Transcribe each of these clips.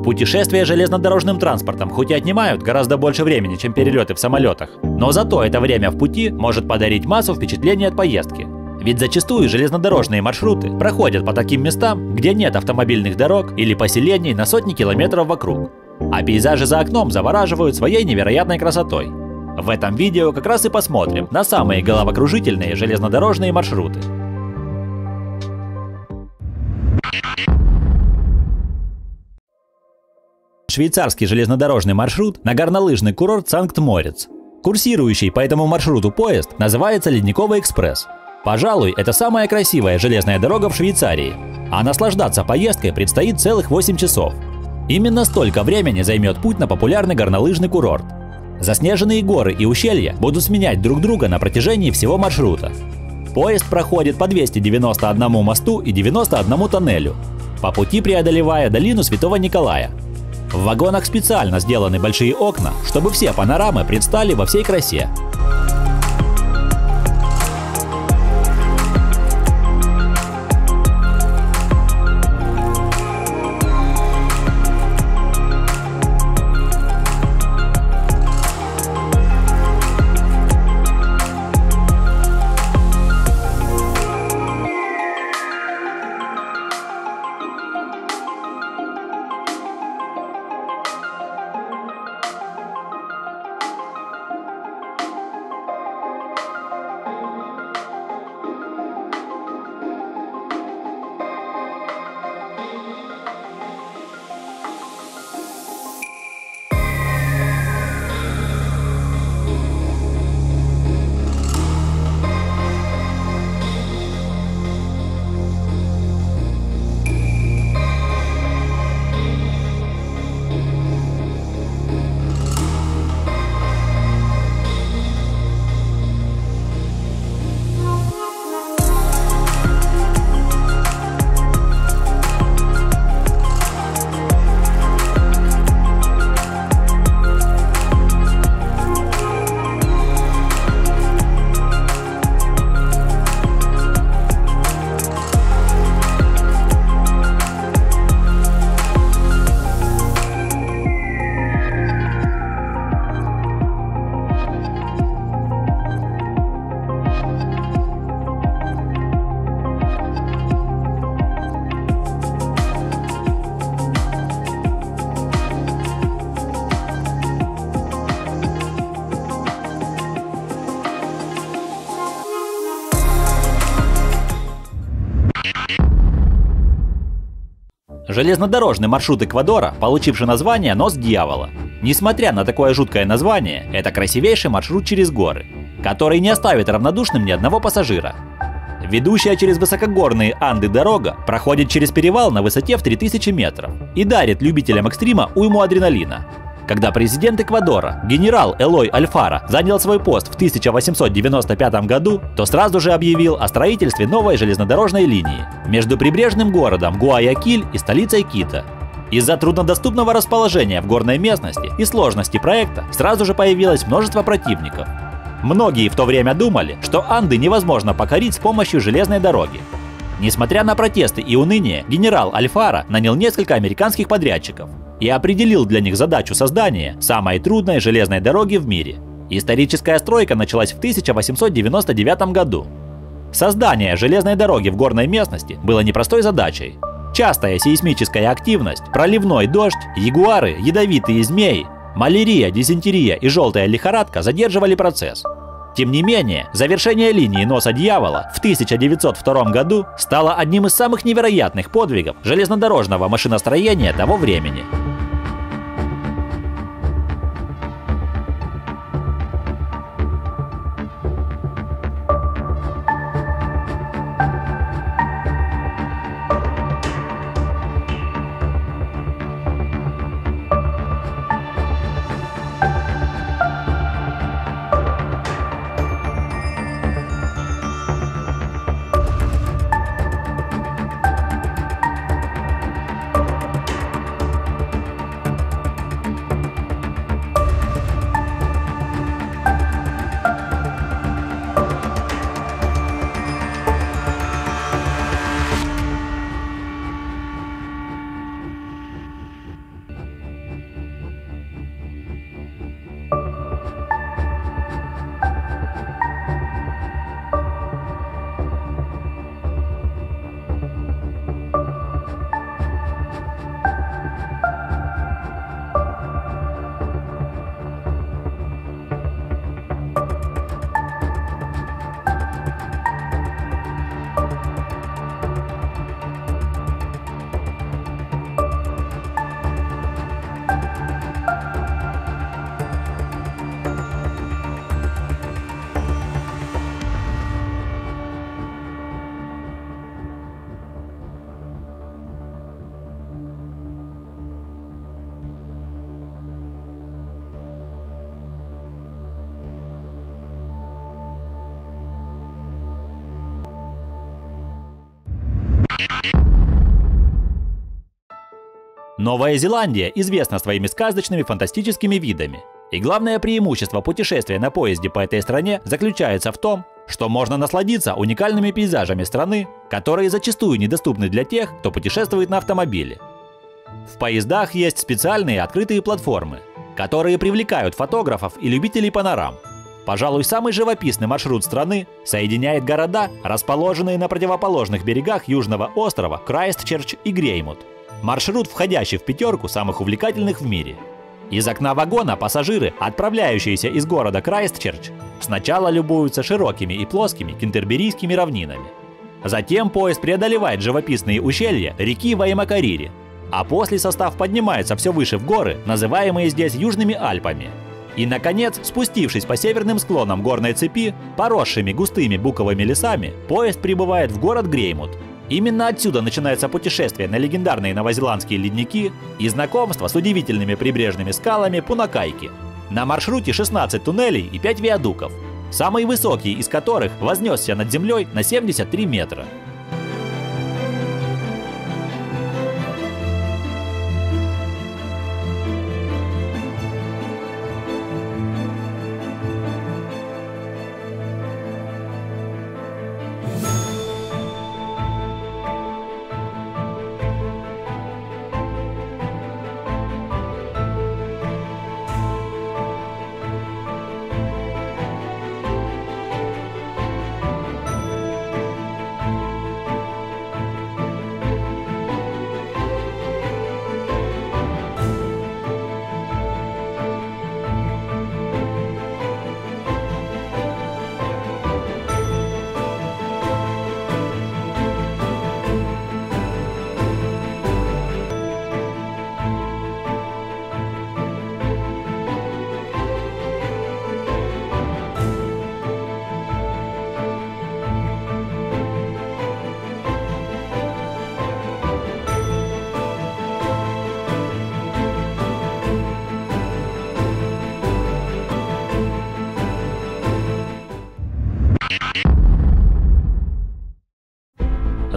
Путешествия железнодорожным транспортом хоть и отнимают гораздо больше времени, чем перелеты в самолетах, но зато это время в пути может подарить массу впечатлений от поездки. Ведь зачастую железнодорожные маршруты проходят по таким местам, где нет автомобильных дорог или поселений на сотни километров вокруг. А пейзажи за окном завораживают своей невероятной красотой. В этом видео как раз и посмотрим на самые головокружительные железнодорожные маршруты. Швейцарский железнодорожный маршрут на горнолыжный курорт Санкт-Морец. Курсирующий по этому маршруту поезд называется Ледниковый экспресс. Пожалуй, это самая красивая железная дорога в Швейцарии, а наслаждаться поездкой предстоит целых 8 часов. Именно столько времени займет путь на популярный горнолыжный курорт. Заснеженные горы и ущелья будут сменять друг друга на протяжении всего маршрута. Поезд проходит по 291 мосту и 91 тоннелю, по пути преодолевая долину Святого Николая. В вагонах специально сделаны большие окна, чтобы все панорамы предстали во всей красе. Железнодорожный маршрут Эквадора, получивший название «Нос дьявола». Несмотря на такое жуткое название, это красивейший маршрут через горы, который не оставит равнодушным ни одного пассажира. Ведущая через высокогорные Анды дорога проходит через перевал на высоте в 3000 метров и дарит любителям экстрима уйму адреналина. Когда президент Эквадора, генерал Элой Альфара, занял свой пост в 1895 году, то сразу же объявил о строительстве новой железнодорожной линии между прибрежным городом Гуаякиль и столицей Кито. Из-за труднодоступного расположения в горной местности и сложности проекта сразу же появилось множество противников. Многие в то время думали, что Анды невозможно покорить с помощью железной дороги. Несмотря на протесты и уныние, генерал Альфара нанял несколько американских подрядчиков и определил для них задачу создания самой трудной железной дороги в мире. Историческая стройка началась в 1899 году. Создание железной дороги в горной местности было непростой задачей. Частая сейсмическая активность, проливной дождь, ягуары, ядовитые змеи, малярия, дизентерия и желтая лихорадка задерживали процесс. Тем не менее, завершение линии Носа дьявола в 1902 году стало одним из самых невероятных подвигов железнодорожного машиностроения того времени. Новая Зеландия известна своими сказочными фантастическими видами. И главное преимущество путешествия на поезде по этой стране заключается в том, что можно насладиться уникальными пейзажами страны, которые зачастую недоступны для тех, кто путешествует на автомобиле. В поездах есть специальные открытые платформы, которые привлекают фотографов и любителей панорам. Пожалуй, самый живописный маршрут страны соединяет города, расположенные на противоположных берегах южного острова Крайстчерч и Греймут. Маршрут, входящий в пятерку самых увлекательных в мире. Из окна вагона пассажиры, отправляющиеся из города Крайстчерч, сначала любуются широкими и плоскими кентерберийскими равнинами. Затем поезд преодолевает живописные ущелья реки Ваймакарири, а после состав поднимается все выше в горы, называемые здесь Южными Альпами. И, наконец, спустившись по северным склонам горной цепи, поросшими густыми буковыми лесами, поезд прибывает в город Греймут. Именно отсюда начинается путешествие на легендарные новозеландские ледники и знакомство с удивительными прибрежными скалами Пунакайки. На маршруте 16 туннелей и 5 виадуков, самый высокий из которых вознесся над землей на 73 метра.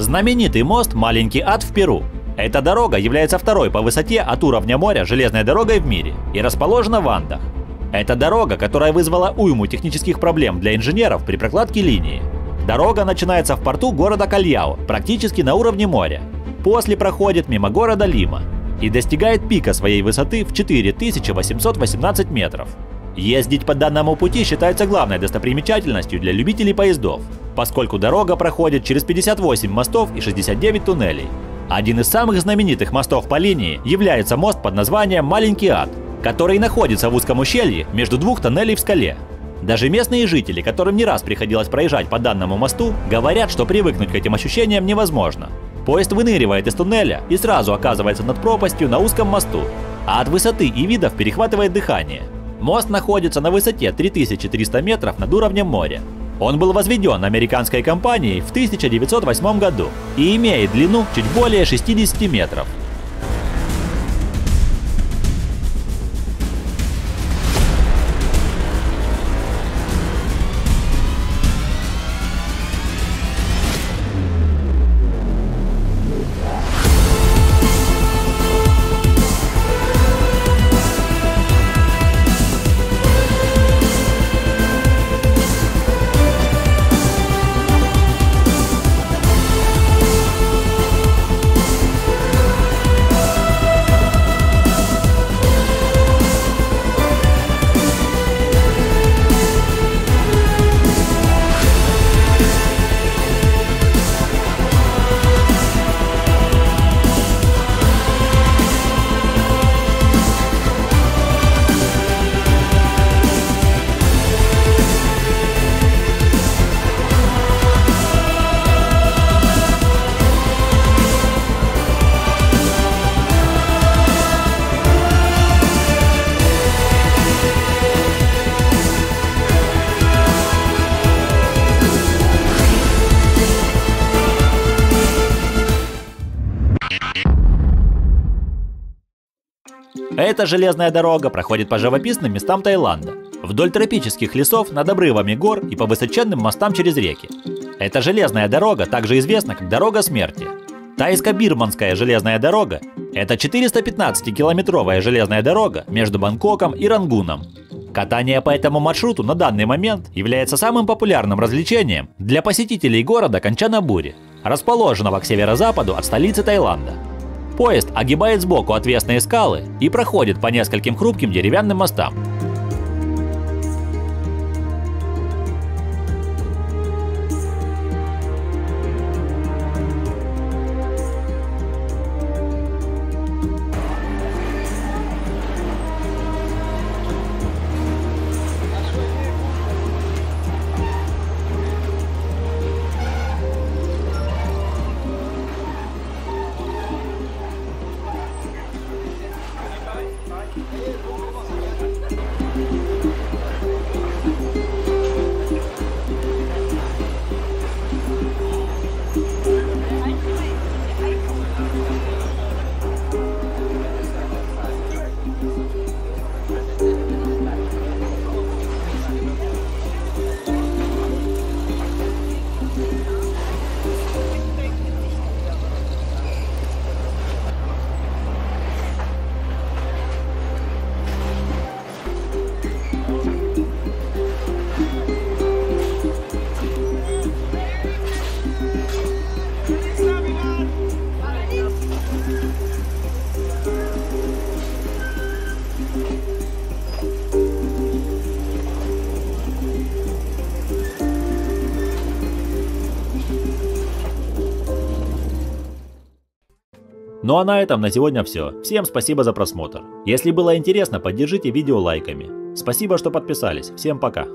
Знаменитый мост Маленький Ад в Перу. Эта дорога является второй по высоте от уровня моря железной дорогой в мире и расположена в Андах. Это дорога, которая вызвала уйму технических проблем для инженеров при прокладке линии. Дорога начинается в порту города Кальяо, практически на уровне моря. После проходит мимо города Лима и достигает пика своей высоты в 4818 метров. Ездить по данному пути считается главной достопримечательностью для любителей поездов, поскольку дорога проходит через 58 мостов и 69 туннелей. Один из самых знаменитых мостов по линии является мост под названием Маленький Ад, который находится в узком ущелье между двух тоннелей в скале. Даже местные жители, которым не раз приходилось проезжать по данному мосту, говорят, что привыкнуть к этим ощущениям невозможно. Поезд выныривает из туннеля и сразу оказывается над пропастью на узком мосту, а от высоты и видов перехватывает дыхание. Мост находится на высоте 3300 метров над уровнем моря. Он был возведен американской компанией в 1908 году и имеет длину чуть более 60 метров. Эта железная дорога проходит по живописным местам Таиланда, вдоль тропических лесов, над обрывами гор и по высоченным мостам через реки. Эта железная дорога также известна как Дорога Смерти. Тайско-Бирманская железная дорога – это 415-километровая железная дорога между Бангкоком и Рангуном. Катание по этому маршруту на данный момент является самым популярным развлечением для посетителей города Канчанабури, расположенного к северо-западу от столицы Таиланда. Поезд огибает сбоку отвесные скалы и проходит по нескольким хрупким деревянным мостам. Ну а на этом на сегодня все. Всем спасибо за просмотр. Если было интересно, поддержите видео лайками. Спасибо, что подписались. Всем пока.